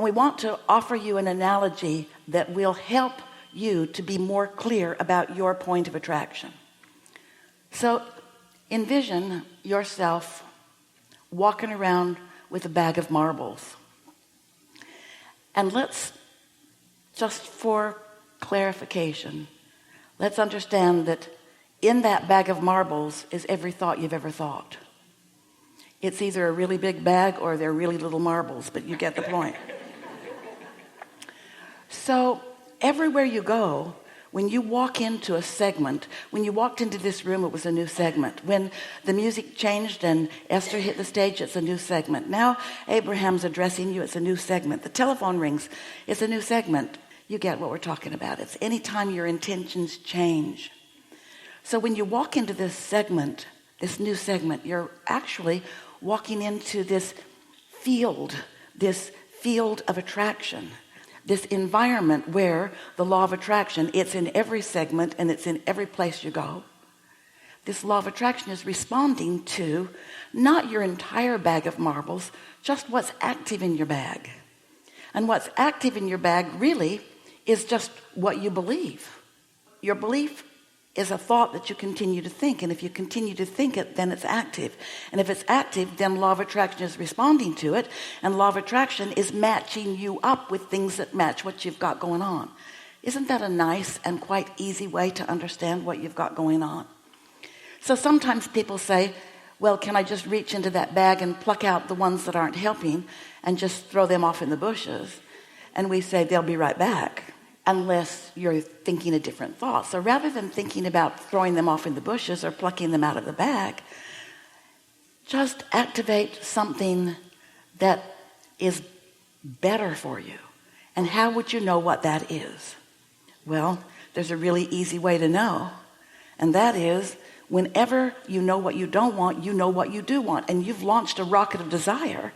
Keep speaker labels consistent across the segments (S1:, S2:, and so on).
S1: And we want to offer you an analogy that will help you to be more clear about your point of attraction. So envision yourself walking around with a bag of marbles. And let's, just for clarification, let's understand that in that bag of marbles is every thought you've ever thought. It's either a really big bag or they're really little marbles, but you get the point. So everywhere you go, when you walk into a segment, when you walked into this room, it was a new segment. When the music changed and Esther hit the stage, it's a new segment. Now Abraham's addressing you, it's a new segment. The telephone rings, it's a new segment. You get what we're talking about. It's anytime your intentions change. So when you walk into this segment, this new segment, you're actually walking into this field of attraction. This environment where the law of attraction, it's in every segment and it's in every place you go. This law of attraction is responding to not your entire bag of marbles, just what's active in your bag. And what's active in your bag really is just what you believe. Your belief is a thought that you continue to think, and if you continue to think it, then it's active. And if it's active, then law of attraction is responding to it, and law of attraction is matching you up with things that match what you've got going on. Isn't that a nice and quite easy way to understand what you've got going on? So sometimes people say, well, can I just reach into that bag and pluck out the ones that aren't helping and just throw them off in the bushes? And we say they'll be right back, unless you're thinking a different thought. So rather than thinking about throwing them off in the bushes or plucking them out of the bag, just activate something that is better for you. And how would you know what that is? Well, there's a really easy way to know. And that is, whenever you know what you don't want, you know what you do want. And you've launched a rocket of desire.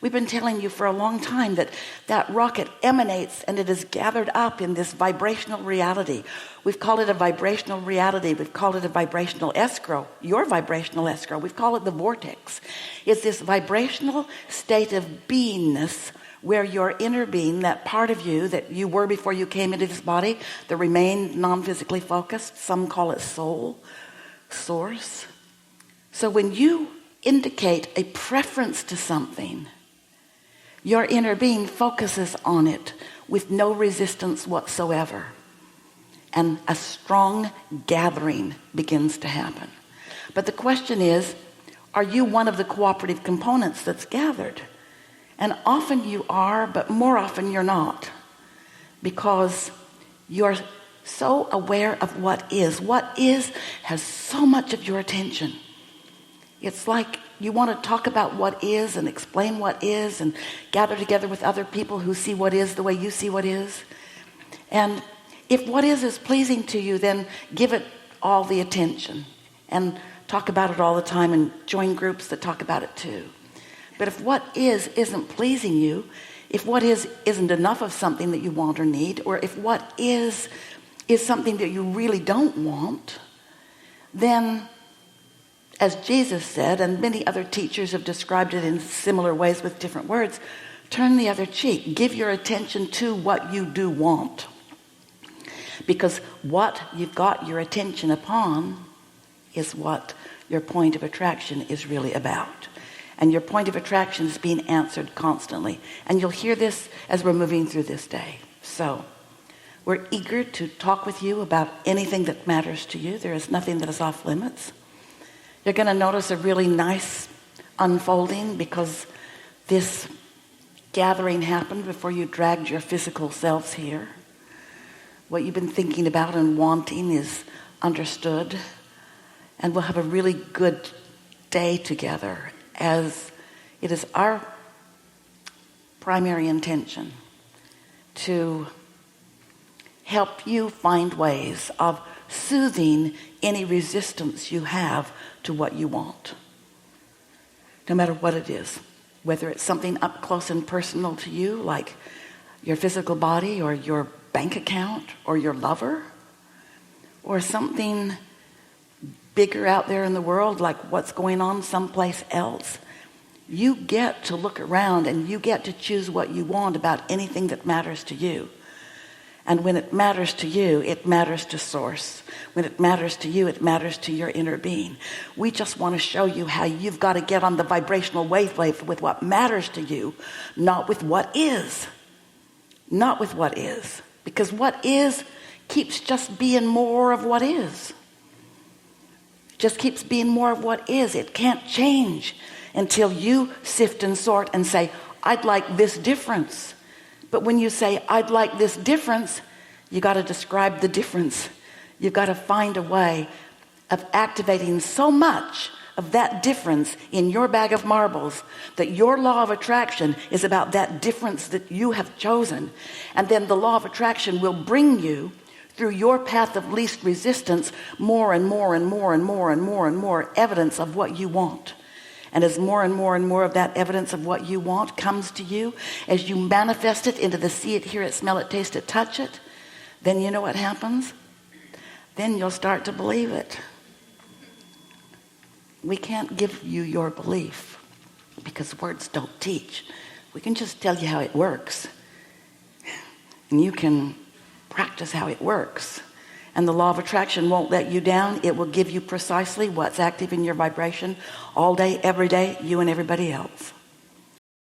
S1: We've been telling you for a long time that that rocket emanates and it is gathered up in this vibrational reality. We've called it a vibrational reality. We've called it a vibrational escrow, your vibrational escrow. We've called it the vortex. It's this vibrational state of beingness where your inner being, that part of you that you were before you came into this body, that remained non-physically focused, some call it soul, source. So when you indicate a preference to something, your inner being focuses on it with no resistance whatsoever. And a strong gathering begins to happen. But the question is, are you one of the cooperative components that's gathered? And often you are, but more often you're not. Because you're so aware of what is. What is has so much of your attention. It's like you want to talk about what is and explain what is and gather together with other people who see what is the way you see what is. And if what is pleasing to you, then give it all the attention and talk about it all the time and join groups that talk about it too. But if what is isn't pleasing you, if what is isn't enough of something that you want or need, or if what is something that you really don't want, then, as Jesus said, and many other teachers have described it in similar ways with different words, turn the other cheek. Give your attention to what you do want. Because what you've got your attention upon is what your point of attraction is really about. And your point of attraction is being answered constantly. And you'll hear this as we're moving through this day. So we're eager to talk with you about anything that matters to you. There is nothing that is off limits. You're going to notice a really nice unfolding because this gathering happened before you dragged your physical selves here. What you've been thinking about and wanting is understood. And we'll have a really good day together, as it is our primary intention to help you find ways of soothing any resistance you have to what you want, no matter what it is, whether it's something up close and personal to you, like your physical body or your bank account or your lover, or something bigger out there in the world, like what's going on someplace else. You get to look around and you get to choose what you want about anything that matters to you. And when it matters to you, it matters to source. When it matters to you, it matters to your inner being. We just want to show you how you've got to get on the vibrational wavelength with what matters to you, not with what is. Not with what is. Because what is keeps just being more of what is. Just keeps being more of what is. It can't change until you sift and sort and say, I'd like this difference. But when you say, I'd like this difference, you got to describe the difference. You've got to find a way of activating so much of that difference in your bag of marbles that your law of attraction is about that difference that you have chosen. And then the law of attraction will bring you through your path of least resistance more and more and more and more and more and more evidence of what you want. And as more and more and more of that evidence of what you want comes to you, as you manifest it into the see it, hear it, smell it, taste it, touch it, then you know what happens? Then you'll start to believe it. We can't give you your belief because words don't teach. We can just tell you how it works. And you can practice how it works. And the law of attraction won't let you down. It will give you precisely what's active in your vibration all day, every day, you and everybody else.